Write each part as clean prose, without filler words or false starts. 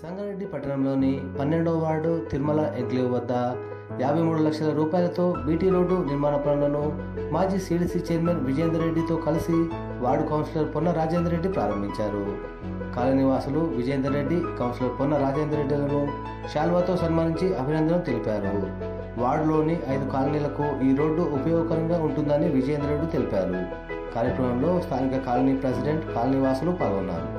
సంగారెడ్డి పట్టణంలోని 12వ ward Tirumala enclave వద్ద 53 లక్షల రూపాయలతో బీటీ రోడ్డు నిర్మాణ పనులను మాజీ సీడీసీ చైర్మన్ విజేందర్ రెడ్డితో కలిసి వార్డు కౌన్సిలర్ పొన్న రాజేందర్ రెడ్డి ప్రారంభించారు. కాలనీవాసులు విజేందర్ రెడ్డి, కౌన్సిలర్ పొన్న రాజేందర్ రెడ్డిలను శాల్వాతో సన్మానించి అభినందనలు తెలిపారు. వార్డులోని 5 కాలనీలకు ఈ రోడ్డు ఉపయోగకరంగా ఉంటుందని విజేందర్ రెడ్డి తెలిపారు. కార్యక్రమంలో స్థానిక కాలనీ ప్రెసిడెంట్, కాలనీవాసులు పాల్గొన్నారు.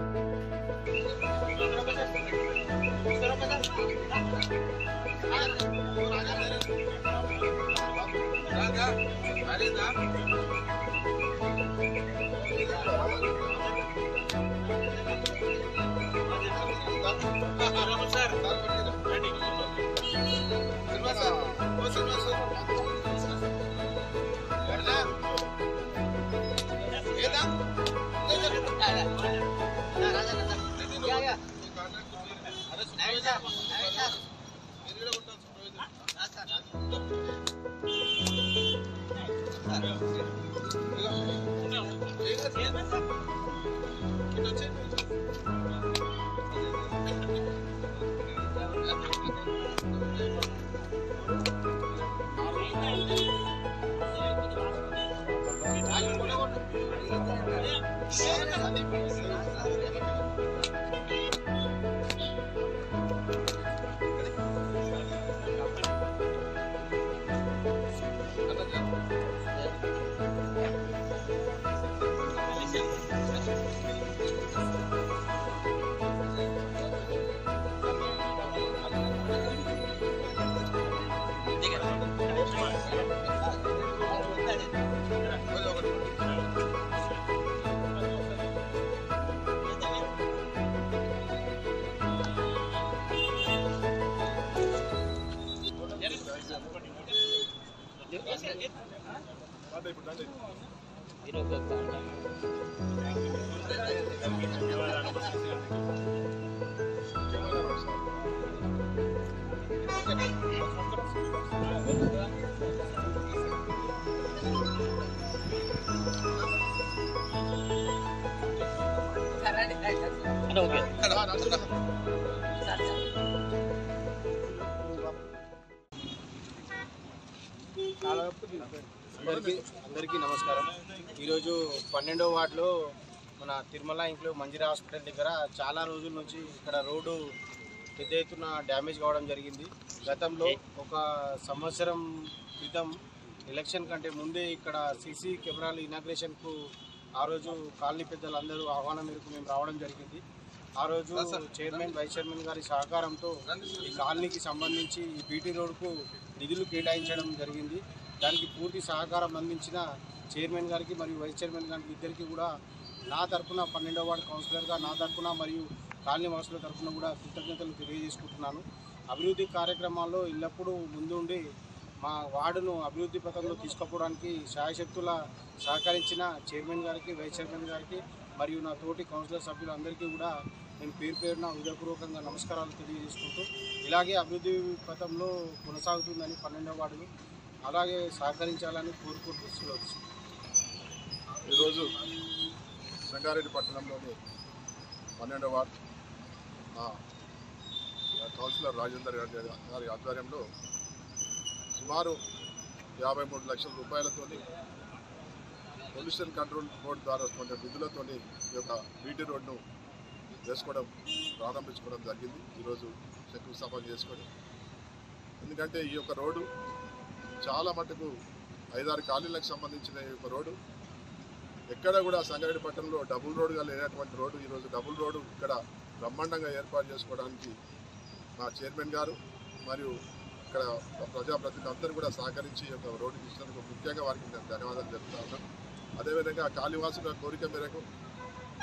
అందరికీ నమస్కారం. ఈరోజు 12వ వార్డులో మన తిరుమల ఎంక్లేవ్ మంజీరా హాస్పిటల్ దగ్గర చాలా రోజుల నుంచి ఇక్కడ రోడ్డు పెద్ద ఎత్తున డ్యామేజ్ కావడం జరిగింది. గతంలో ఒక సంవత్సరం క్రితం ఎలక్షన్ కంటే ముందే ఇక్కడ సీసీ కెమెరాల ఇనాగ్రేషన్కు ఆ రోజు కాలనీ పెద్దలందరూ ఆహ్వానం మేరకు మేము రావడం జరిగింది. ఆ రోజు చైర్మన్, వైస్ చైర్మన్ గారి సహకారంతో ఈ కాలనీకి సంబంధించి ఈ బీటీ రోడ్డుకు నిధులు కేటాయించడం జరిగింది. దానికి పూర్తి సహకారం అందించిన చైర్మన్ గారికి మరియు వైస్ చైర్మన్ గారికి ఇద్దరికి కూడా నా తరఫున 12వ వార్డు కౌన్సిలర్గా నా తరఫున మరియు కాలనీ వాసుల తరఫున కూడా కృతజ్ఞతలు తెలియజేసుకుంటున్నాను. అభివృద్ధి కార్యక్రమాల్లో ఎల్లప్పుడూ ముందుండి మా వార్డును అభివృద్ధి పథంలో తీసుకుపోవడానికి శాయశక్తుల సహకరించిన చైర్మన్ గారికి, వైస్ చైర్మన్ గారికి మరియు నా తోటి కౌన్సిలర్ సభ్యులందరికీ కూడా నేను పేరు పేరున హృదయపూర్వకంగా నమస్కారాలు తెలియజేసుకుంటూ ఇలాగే అభివృద్ధి పథంలో కొనసాగుతుందని 12వ వార్డును అలాగే సహకరించాలని కోరుకుంటూ సెలవు. ఈరోజు సంగారెడ్డి పట్టణంలోని 12వ వార్డు కౌన్సిలర్ రాజేందర్ గారి ఆధ్వర్యంలో సుమారు 53 లక్షల రూపాయలతో పొల్యూషన్ కంట్రోల్ బోర్డు ద్వారా వస్తున్న నిధులతో ఈ యొక్క బీటీ రోడ్ను ప్రారంభించుకోవడం జరిగింది. ఈరోజు శంకుస్థాపన చేసుకోవడం. ఎందుకంటే ఈ యొక్క రోడ్డు చాలా మటుకు 5-6 కాలనీలకు సంబంధించిన ఈ యొక్క రోడ్డు ఎక్కడ కూడా సంగారెడ్డి పట్టణంలో డబుల్ రోడ్డుగా లేనటువంటి రోడ్డు ఈరోజు డబుల్ రోడ్డు ఇక్కడ బ్రహ్మాండంగా ఏర్పాటు చేసుకోవడానికి మా చైర్మన్ గారు మరియు ఇక్కడ ప్రజాప్రతినిధులు అందరూ కూడా సహకరించి ఈ యొక్క రోడ్డు ఇచ్చినందుకు ముఖ్యంగా వారికి నేను ధన్యవాదాలు చెప్తా ఉన్నాను. అదేవిధంగా కాలనీవాసుల కోరిక మేరకు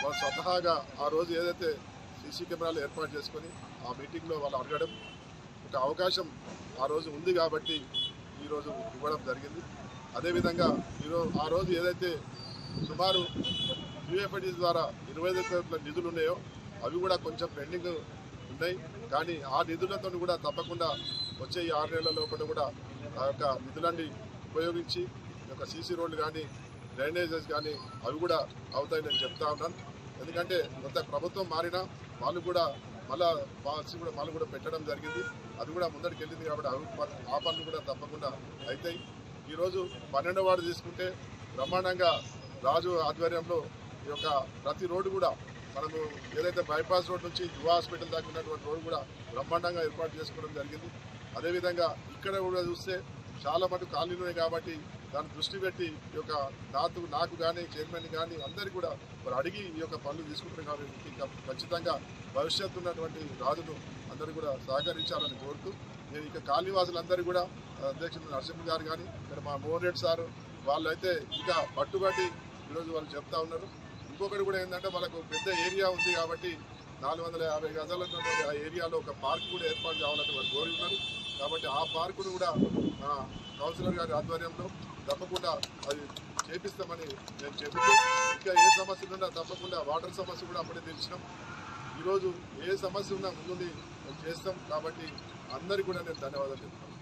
వాళ్ళు స్వతహాగా ఆ రోజు ఏదైతే సీసీ కెమెరాలు ఏర్పాటు చేసుకొని ఆ మీటింగ్లో వాళ్ళు అడగడం ఒక అవకాశం ఆ రోజు ఉంది కాబట్టి ఈరోజు ఇవ్వడం జరిగింది. అదేవిధంగా ఆ రోజు ఏదైతే సుమారు యూఎఫ్ఐడి ద్వారా 25 కోట్ల నిధులు ఉన్నాయో అవి కూడా కొంచెం పెండింగ్ ఉన్నాయి. కానీ ఆ నిధులతో కూడా తప్పకుండా వచ్చే ఈ 6 నెలల లోపల కూడా ఆ యొక్క నిధులన్నీ ఉపయోగించి ఈ యొక్క సీసీ రోడ్లు కానీ డ్రైనేజెస్ కానీ అవి కూడా అవుతాయని నేను చెప్తా ఉన్నాను. ఎందుకంటే కొంత ప్రభుత్వం మారినా వాళ్ళు కూడా మళ్ళీ కూడా పెట్టడం జరిగింది. అది కూడా ముందరికి వెళ్ళింది కాబట్టి ఆ పనులు కూడా తప్పకుండా అవుతాయి. ఈరోజు 12వ వార్డు తీసుకుంటే బ్రహ్మాండంగా రాజు ఆధ్వర్యంలో ఈ యొక్క ప్రతి రోడ్డు కూడా మనము ఏదైతే బైపాస్ రోడ్ నుంచి యువ హాస్పిటల్ దాకా ఉన్నటువంటి రోడ్డు కూడా బ్రహ్మాండంగా ఏర్పాటు చేసుకోవడం జరిగింది. అదేవిధంగా ఇక్కడ కూడా చూస్తే చాలా మటుకు కాలనీలు కాబట్టి దాన్ని దృష్టి పెట్టి ఈ యొక్క నాకు కానీ చైర్మన్ కానీ అందరికీ కూడా మరి అడిగి ఈ యొక్క పనులు తీసుకుంటున్నారు కాబట్టి ఇంకా ఖచ్చితంగా భవిష్యత్తు ఉన్నటువంటి రాజును అందరూ కూడా సహకరించాలని కోరుతూ నేను ఇక కాలనీవాసులందరూ కూడా అధ్యక్షుడు నరసింహ గారు కానీ ఇక్కడ మా మోహన్ రెడ్డి సారు వాళ్ళైతే ఇంకా పట్టుబట్టి ఈరోజు వాళ్ళు చెప్తా ఉన్నారు. ఇంకొకటి కూడా ఏంటంటే వాళ్ళకు పెద్ద ఏరియా ఉంది కాబట్టి 450 గజాల ఆ ఏరియాలో ఒక పార్క్ కూడా ఏర్పాటు కావాలని వాళ్ళు కోరి ఉన్నారు. కాబట్టి ఆ పార్కును కూడా కౌన్సిలర్ గారి ఆధ్వర్యంలో తప్పకుండా అది చేపిస్తామని నేను చెబుతూ ఇంకా ఏ సమస్యలు ఉన్నా తప్పకుండా వాటర్ సమస్య కూడా అప్పుడే తెలిసినాం. ఈరోజు ఏ సమస్య ఉన్నా ముందుండి మేము చేస్తాం. కాబట్టి అందరికీ కూడా నేను ధన్యవాదాలు చెప్తాను.